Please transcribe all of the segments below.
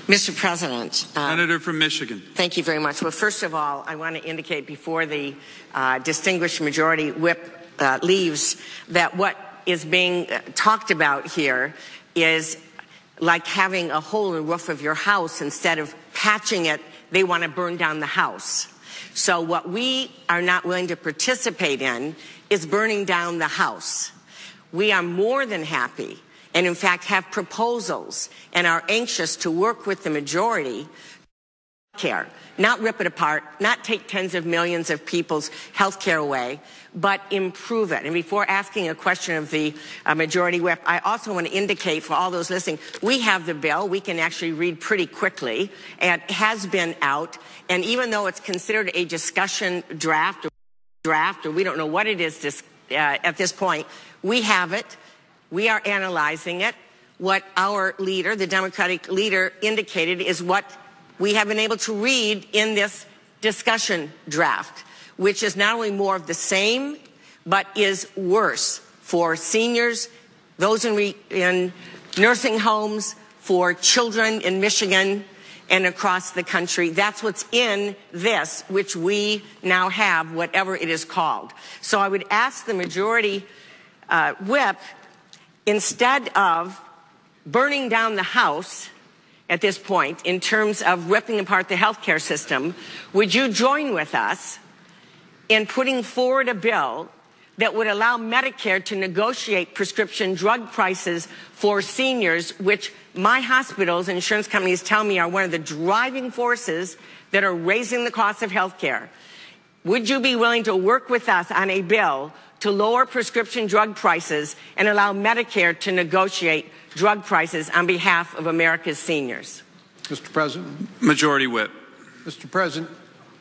Mr. President. Senator from Michigan. Thank you very much. Well, first of all, I want to indicate before the distinguished majority whip leaves that what is being talked about here is like having a hole in the roof of your house. Instead of patching it, they want to burn down the house. So what we are not willing to participate in is burning down the house. We are more than happy, and in fact have proposals and are anxious to work with the majority care, not rip it apart, not take tens of millions of people's health care away, but improve it. And before asking a question of the majority whip, I also want to indicate for all those listening, we have the bill. We can actually read pretty quickly, and it has been out. And even though it's considered a discussion draft, or we don't know what it is at this point, we have it. We are analyzing it. What our leader, the Democratic leader, indicated is what we have been able to read in this discussion draft, which is not only more of the same, but is worse for seniors, those in nursing homes, for children in Michigan and across the country. That's what's in this, which we now have, whatever it is called. So I would ask the majority whip, instead of burning down the house at this point in terms of ripping apart the health care system, would you join with us in putting forward a bill that would allow Medicare to negotiate prescription drug prices for seniors, which my hospitals and insurance companies tell me are one of the driving forces that are raising the cost of health care? Would you be willing to work with us on a bill to lower prescription drug prices and allow Medicare to negotiate drug prices on behalf of America's seniors? Mr. President. Majority whip. Mr. President,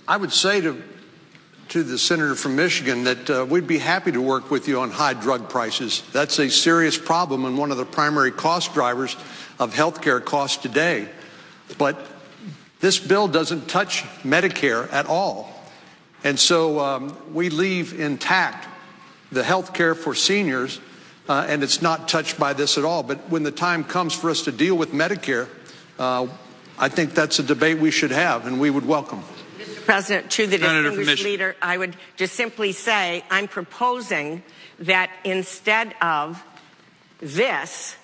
I would say to the senator from Michigan that we'd be happy to work with you on high drug prices. That's a serious problem and one of the primary cost drivers of health care costs today. But this bill doesn't touch Medicare at all. And so we leave intact the health care for seniors, and it's not touched by this at all. But when the time comes for us to deal with Medicare, I think that's a debate we should have, and we would welcome. Mr. President, to the distinguished leader, I would just simply say I'm proposing that instead of this,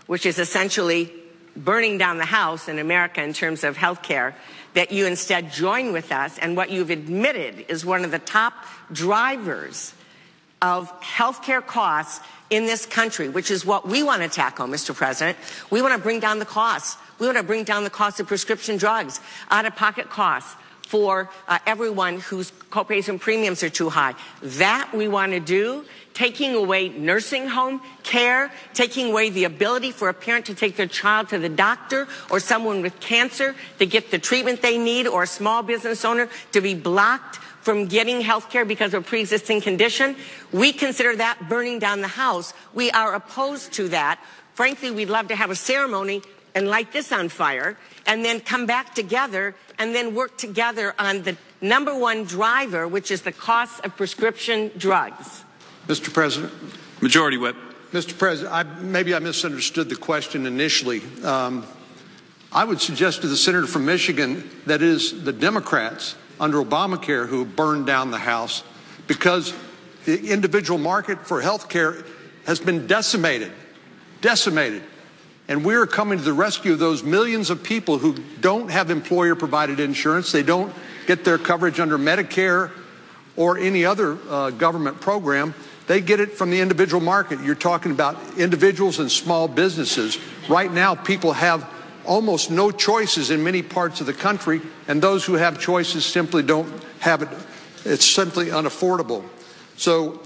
which is essentially burning down the house in America in terms of health care, that you instead join with us. And what you've admitted is one of the top drivers of health care costs in this country, which is what we want to tackle, Mr. President. We want to bring down the costs. We want to bring down the cost of prescription drugs, out-of-pocket costs for everyone whose copays and premiums are too high. That we want to do, taking away nursing home care, taking away the ability for a parent to take their child to the doctor, or someone with cancer to get the treatment they need, or a small business owner to be blocked from getting health care because of a pre-existing condition. We consider that burning down the house. We are opposed to that. Frankly, we'd love to have a ceremony and light this on fire and then come back together and then work together on the number one driver, which is the cost of prescription drugs. Mr. President. Majority whip. Mr. President, maybe I misunderstood the question initially. I would suggest to the senator from Michigan that it is the Democrats under Obamacare who burned down the house, because the individual market for health care has been decimated. And we're coming to the rescue of those millions of people who don't have employer-provided insurance. They don't get their coverage under Medicare or any other government program. They get it from the individual market. You're talking about individuals and small businesses. Right now, people have almost no choices in many parts of the country, and those who have choices simply don't have it. It's simply unaffordable. So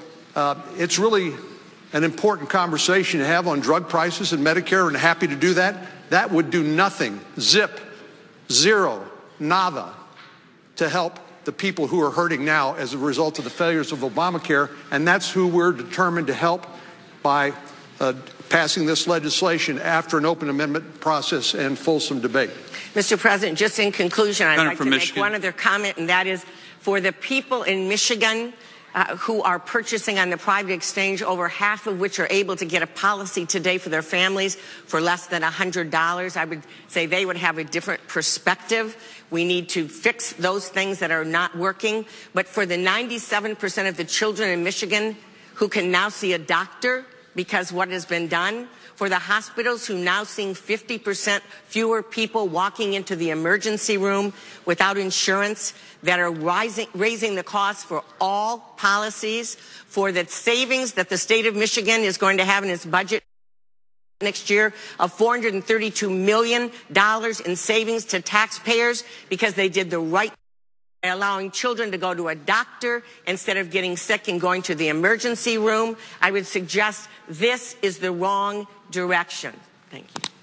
it's really an important conversation to have on drug prices and Medicare, and happy to do that. That would do nothing, zip, zero, nada, to help the people who are hurting now as a result of the failures of Obamacare, and that's who we're determined to help by passing this legislation after an open amendment process and fulsome debate. Mr. President, just in conclusion, I'd like to make one other comment, and that is for the people in Michigan who are purchasing on the private exchange, over half of which are able to get a policy today for their families for less than $100. I would say they would have a different perspective. We need to fix those things that are not working. But for the 97% of the children in Michigan who can now see a doctor because what has been done, for the hospitals who now seeing 50% fewer people walking into the emergency room without insurance, that are raising the cost for all policies, for the savings that the state of Michigan is going to have in its budget next year of $432 million in savings to taxpayers because they did the right thing by allowing children to go to a doctor instead of getting sick and going to the emergency room. I would suggest this is the wrong direction. Thank you.